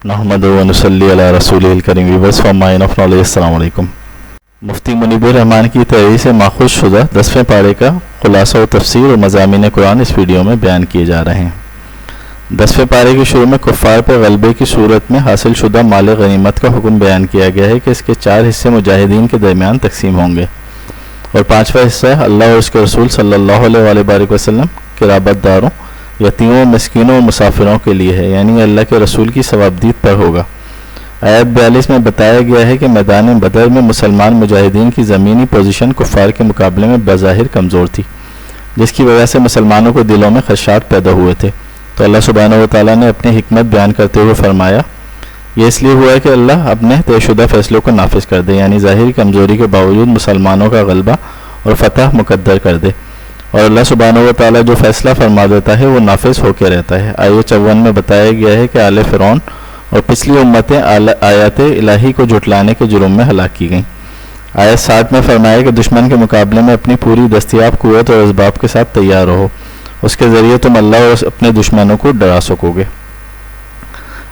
नहमदु व नसल्ली अला रसूलिल करीम। Viewers from mine of knowledge, अस्सलाम वालेकुम। मुफ्ती मुनीबुर रहमान की तहरीर से माखूज शुदा 10वें पारे का खुलासा व तफसीर और मज़ामीन कुरान इस वीडियो में बयान किए जा रहे हैं। 10वें पारे के शुरू में कुफ़ार पर गलबे की सूरत में हासिल शुदा माल गनीमत का हुक्म बयान किया गया है कि इसके 4 हिस्से मुजाहिदीन के दरमियान तकसीम होंगे और 5वां हिस्सा अल्लाह और उसके रसूल सल्लल्लाहु अलैहि वसल्लम के राबतदारों, यतीमों, मिस्कीनों और मुसाफिरों के लिए है, यानी अल्लाह के रसूल की सवाबदीद पर होगा। आयत 42 में बताया गया है कि मैदान बदर में मुसलमान मुजाहिदीन की ज़मीनी पोजीशन कुफ़ार के मुकाबले में बज़ाहिर कमज़ोर थी, जिसकी वजह से मुसलमानों को दिलों में खदशात पैदा हुए थे। तो अल्लाह सुब्हानहू व तआला ने अपनी हिकमत बयान करते हुए फरमाया, ये इसलिए हुआ है कि अल्लाह अपने तयशुदा फ़ैसलों को नाफिज कर दे, यानी ज़ाहिरी कमज़ोरी के बावजूद मुसलमानों का गलबा और फ़तह मुकद्दर कर दे। और अल्लाह सुब्हानहू व तआला जो फ़ैसला फरमा देता है वो नाफिज होकर रहता है। आयत 54 में बताया गया है कि आले फ़िरौन और पिछली उम्मतें आयत इलाही को जुटलाने के जुर्म में हलाक की गईं। आयत 60 में फरमाया कि दुश्मन के मुकाबले में अपनी पूरी दस्तियाब क़ुव्वत और असबाब के साथ तैयार रहो, उसके ज़रिए तुम अल्लाह और अपने दुश्मनों को डरा सकोगे।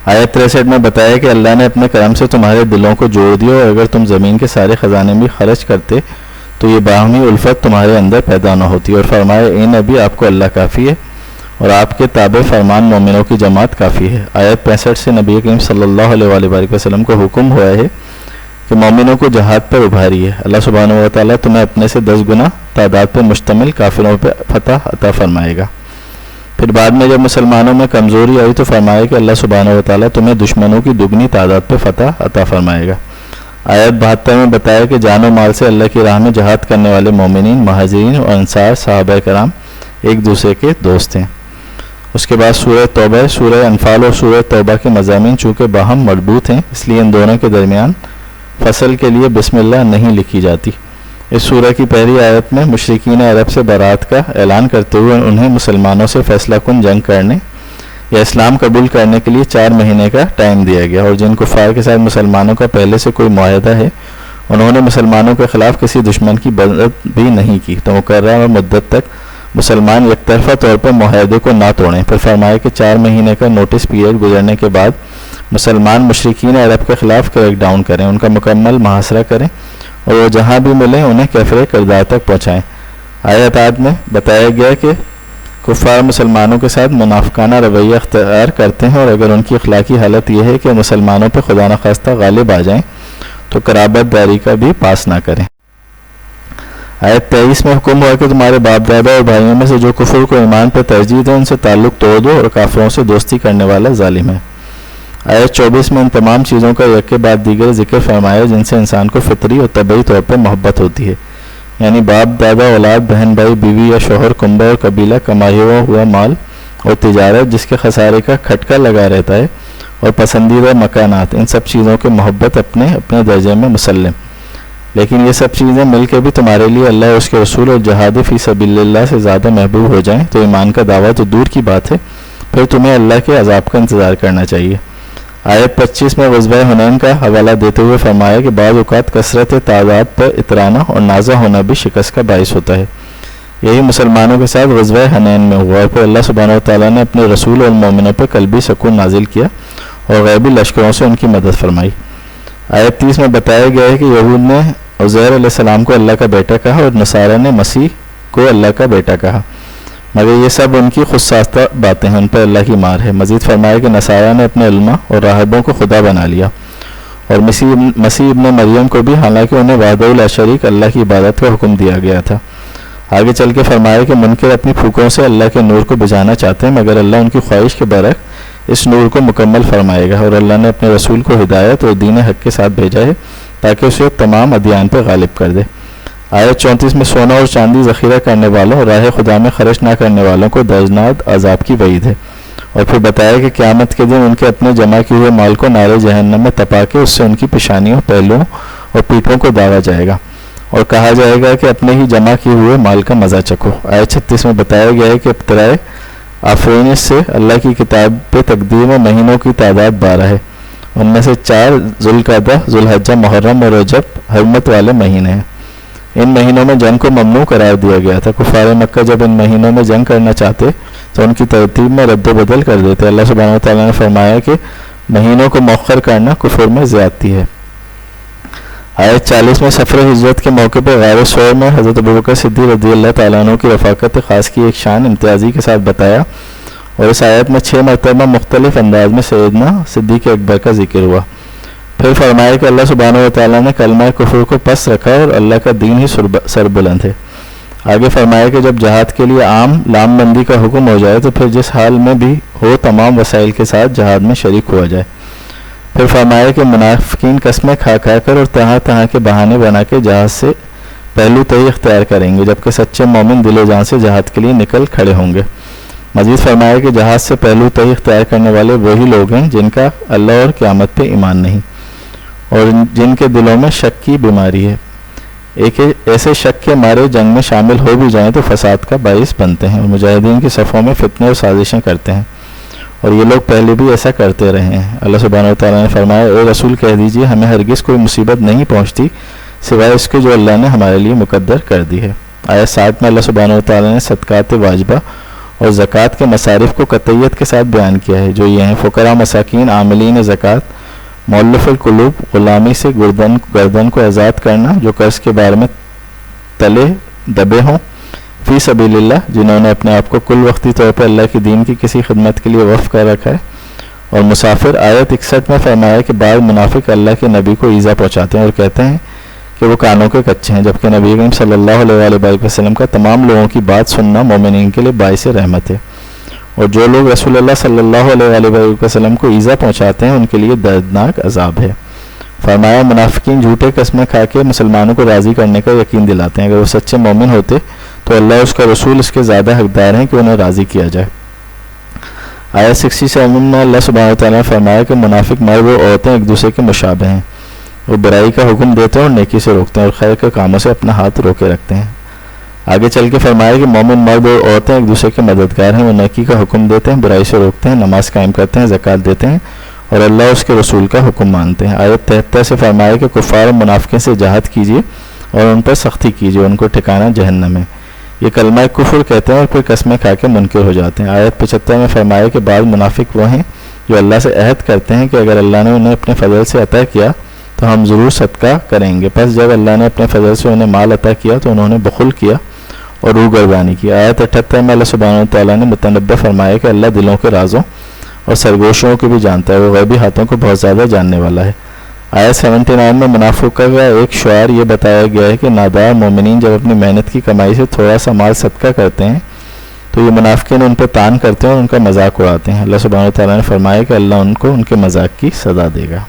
आयत 63 में बताया कि अल्लाह ने अपने करम से तुम्हारे दिलों को जोड़ दिया और अगर तुम ज़मीन के सारे ख़जाने भी खर्च करते तो ये बाहमी उल्फत तुम्हारे अंदर पैदा न होती। और फरमाया, ए नबी, आपको अल्लाह काफ़ी है और आपके ताबे फरमान मोमिनों की जमात काफ़ी है। आयत 65 से नबी करीम सल्लल्लाहु अलैहि वसल्लम को हुक्म हुआ है कि मोमिनों को जहाद पर उभारिए। अल्लाह सुब्हानहू व तआला तुम्हें अपने से 10 गुना तादाद पर मुश्तमिल काफिरों पर फतह अता फरमाएगा। फिर बाद में जब मुसलमानों में कमज़ोरी आई तो फरमाया कि अल्लाह सुब्हानहू व तआला तुम्हें दुश्मनों की दुगनी तादाद पर फतह अता फरमाएगा। आयत 72 में बताया कि जानो माल से अल्लाह की राह में जहाद करने वाले मोमिनीन, महाजिरीन और अंसार सहाबा कराम एक दूसरे के दोस्त हैं। उसके बाद सूरह तौबा, सूरह अनफाल और सूरह तौबा के मज़ामीन चूँकि बाहम मरबूत हैं, इसलिए इन दोनों के दरमियान फसल के लिए बिस्मिल्लाह नहीं लिखी जाती। इस सूरह की पहली आयत में मुशरिकीन अरब से बरात का ऐलान करते हुए उन्हें मुसलमानों से फैसला कुन जंग करने या इस्लाम कबूल करने के लिए 4 महीने का टाइम दिया गया। और जिन कुफ़ार के साथ मुसलमानों का पहले से कोई मुआहदा है, उन्होंने मुसलमानों के ख़िलाफ़ किसी दुश्मन की मदद भी नहीं की, तो मुकर्रर मुद्दत तक मुसलमान एकतरफ़ा तौर पर मुआहदे को ना तोड़ें। फिर फरमाया कि 4 महीने का नोटिस पीरियड गुजरने के बाद मुसलमान मुशरिकीन अरब के ख़िलाफ़ क्रैकडाउन करें, उनका मुकम्मल मुहासरा करें और वो जहाँ भी मिलें उन्हें कैफ़रे किरदार तक पहुँचाएँ। आयत में बताया गया कि कुफ़ार मुसलमानों के साथ मुनाफिकाना रवैया अख्तियार करते हैं और अगर उनकी अखलाकी हालत यह है कि मुसलमानों पर खुदा न खास्ता गालिब आ जाएं तो कराबतदारी का भी पास ना करें। आयत 23 में हुक्म हुआ कि तुम्हारे बाप दादा और भाइयों में से जो कुफर को ईमान पर तरजीह दे उनसे ताल्लुक़ तोड़ दो और काफिरों से दोस्ती करने वाला जालिम है। आयत 24 में उन तमाम चीज़ों का एक के बाद दीगर जिक्र फरमाया जिनसे इंसान को फितरी और तबई तौर पर मोहब्बत होती है, यानी बाप दादा, औलाद, बहन भाई, बीवी या शोहर, कुंबा और कबीला, कमाया हुआ माल और तिजारत जिसके खसारे का खटका लगा रहता है और पसंदीदा मकानात, इन सब चीज़ों की मोहब्बत अपने अपने दर्जे में मुसल्लम। लेकिन ये सब चीज़ें मिल के भी तुम्हारे लिए अल्लाह और उसके रसूल और जहाद फ़ी सबीलिल्लाह से ज़्यादा महबूब हो जाएं तो ईमान का दावा तो दूर की बात है, फिर तुम्हें अल्लाह के अज़ाब का इंतज़ार करना चाहिए। आयत 25 में ग़ज़वा हुनैन का हवाला देते हुए फरमाया कि बाज़ औक़ात कसरत तादाद पर इतराना और नाज़ा होना भी शिकस्त का बाइस होता है। यही मुसलमानों के साथ ग़ज़वा हुनैन में हुआ और फिर अल्लाह सुब्हानहू व तआला ने अपने रसूल और मोमिनों पर क़ल्बी सकून नाजिल किया और ग़ैबी लश्करों से उनकी मदद फरमाई। आयत 30 में बताया गया है कि यहूद ने उज़ैर अलैहिस्सलाम को अल्लाह का बेटा कहा और नसारा ने मसीह को अल्लाह का बेटा कहा, मगर ये सब उनकी खुदसाख्ता बातें हैं, उन पर अल्लाह की मार है। मज़ीद फरमाया कि नसारा ने अपने उलमा और राहिबों को खुदा बना लिया और मसीह इब्न मरियम को भी, हालांकि उन्हें वहदहू ला शरीक अल्लाह की इबादत का हुक्म दिया गया था। आगे चल के फरमाया कि मुनकर अपनी फूकों से अल्लाह के नूर को बुझाना चाहते हैं, मगर अल्लाह उनकी ख्वाहिश के बरक़्स इस नूर को मुकम्मल फरमाएगा और अल्लाह ने अपने रसूल को हिदायत और दीन हक़ के साथ भेजा है ताकि उसे तमाम अदियान पर गालिब कर दे। आयत 34 में सोना और चांदी ज़ख़ीरा करने वालों और राह खुदा में खर्च ना करने वालों को दर्दनाक अज़ाब की वईद है। और फिर बताया कि क़यामत के दिन उनके अपने जमा किए हुए माल को नारे जहन्नम में तपा के उससे उनकी पेशानियों, पहलुओं और पीठों को दागा जाएगा और कहा जाएगा कि अपने ही जमा किए हुए माल का मज़ा चखो। आयत 36 में बताया गया है कि इब्तिदाए आफरीनिश से अल्लाह की किताब पे तकदीर में महीनों की तादाद 12 है, उनमें से 4 ज़ुल्क़अदा, ज़ुल्हज्जा, मुहर्रम और रजब हरमत वाले महीने हैं। इन महीनों में जंग को ममनू करार दिया गया था। कुफ़ार मक्का जब इन महीनों में जंग करना चाहते तो उनकी तरतीब में रद्द बदल कर देते। अल्लाह सुब्हानहू व तआला ने फरमाया कि مہینوں کو مؤخر کرنا کفر میں زیادتی ہے۔ آیت 40 میں سفر ہجرت کے موقع پر غار ثور میں حضرت ابوبکر صدیق رضی اللہ تعالیٰ عنہ کی رفاقت خاص کی ایک شان امتیازی کے ساتھ بتایا، اور اس آیت میں 6 مرتبہ مختلف انداز میں سیدنا صدیق اکبر کا ذکر ہوا۔ پھر فرمایا کہ اللہ سبحانہ و تعالیٰ نے کلمہ کفر کو پس رکھا اور اللہ کا دین ہی سربلند ہے۔ آگے فرمایا کہ جب جہاد کے لیے عام لام بندی کا حکم ہو جائے تو پھر جس حال میں بھی ہو تمام وسائل کے ساتھ جہاد میں شریک ہوا جائے۔ پھر فرمایا کہ منافقین قسمیں کھا کر اور طرح طرح کے بہانے بنا کے جہاد سے پہلو تہی اختیار کریں گے، جبکہ سچے مومن دل و جان سے جہاد کے لیے نکل کھڑے ہوں گے۔ مزید فرمایا کہ جہاد سے پہلو تہی اختیار کرنے والے وہی لوگ ہیں جن کا اللہ اور قیامت پہ ایمان نہیں، اور جن کے دلوں میں شک کی بیماری ہے۔ ایک ایسے شک کے مارے جنگ میں شامل ہو بھی جائیں تو فساد کا باعث بنتے ہیں اور مجاہدین کی صفوں میں فتنے اور سازشیں کرتے ہیں، اور یہ لوگ پہلے بھی ایسا کرتے رہے ہیں۔ اللہ سبحانہ و تعالیٰ نے فرمایا، اے رسول کہہ دیجئے ہمیں ہرگز کوئی مصیبت نہیں پہنچتی سوائے اس کے جو اللہ نے ہمارے لیے مقدر کر دی ہے۔ آیت 7 میں اللہ سبحانہ و تعالیٰ نے صدقات واجبہ اور زکوٰۃ کے مصارف کو قطعیت کے ساتھ بیان کیا ہے، جو یہ ہیں: فقراء، مساکین، عاملین زکوٰۃ، مؤلف القلوب، غلامی سے گردن کو آزاد کرنا جو قرض کے بارے میں تلے دبے ہوں، فی سبیل اللہ، جنہوں نے اپنے آپ کو کل وقتی طور پر اللہ کی دین کی کسی خدمت کے لیے وقف کر رکھا ہے، اور مسافر۔ آیت 61 میں فرمایا کہ بعض منافق اللہ کے نبی کو ایذا پہنچاتے ہیں اور کہتے ہیں کہ وہ کانوں کے کچے ہیں، جبکہ نبی کریم صلی اللہ علیہ وآلہ وسلم کا تمام لوگوں کی بات سننا مومنین کے لیے باعث رحمت ہے، اور جو لوگ رسول اللہ صلی اللہ علیہ وآلہ وسلم کو ایذا پہنچاتے ہیں ان کے لیے دردناک عذاب ہے۔ فرمایا، منافقین جھوٹے قسمیں کھا کے مسلمانوں کو راضی کرنے کا یقین دلاتے ہیں، اگر وہ سچے مومن ہوتے تو اللہ اس کا رسول اس کے زیادہ حقدار ہیں کہ انہیں راضی کیا جائے۔ آیت 67 میں اللہ سبحانہ وتعالیٰ نے فرمایا کہ منافق مرد و عورتیں ایک دوسرے کے مشابہ ہیں، وہ برائی کا حکم دیتے ہیں اور نیکی سے روکتے ہیں اور خیر کے کاموں سے اپنا ہاتھ روکے رکھتے ہیں۔ آگے چل کے فرمایا کہ مومن مرد اور عورتیں ایک دوسرے کے مددگار ہیں، وہ نیکی کا حکم دیتے ہیں، برائی سے روکتے ہیں، نماز قائم کرتے ہیں، زکوٰۃ دیتے ہیں اور اللہ اس کے رسول کا حکم مانتے ہیں۔ آیت 73 سے فرمایا کہ کفار و منافقین سے جہاد کیجیے اور ان پر سختی کیجیے، ان کو ٹھکانہ جہنم ہے۔ یہ کلمہ کفر کہتے ہیں اور پھر قسمیں کھا کے منکر ہو جاتے ہیں۔ آیت 75 میں فرمایا کہ بعض منافق وہ ہیں جو اللہ سے عہد کرتے ہیں کہ اگر اللہ نے انہیں اپنے فضل سے عطا کیا تو ہم ضرور صدقہ کریں گے، پس جب اللہ نے اپنے فضل سے انہیں مال عطا کیا تو انہوں نے بخل کیا اور روح گردانی کی۔ آیت 78 میں اللہ سبحانہ وتعالیٰ نے متنبہ فرمایا کہ اللہ دلوں کے رازوں اور سرگوشیوں کو بھی جانتا ہے، وہ غیبی ہاتھوں کو بہت زیادہ جاننے والا ہے۔ آیت 79 میں منافقوں کا ایک شعار یہ بتایا گیا ہے کہ نادار مومنین جب اپنی محنت کی کمائی سے تھوڑا سا مال صدقہ کرتے ہیں تو یہ منافقین ان پہ تان کرتے ہیں اور ان کا مذاق اڑاتے ہیں۔ اللہ سبحانہ وتعالیٰ نے فرمایا کہ اللہ ان کو ان کے مذاق کی سزا دے گا۔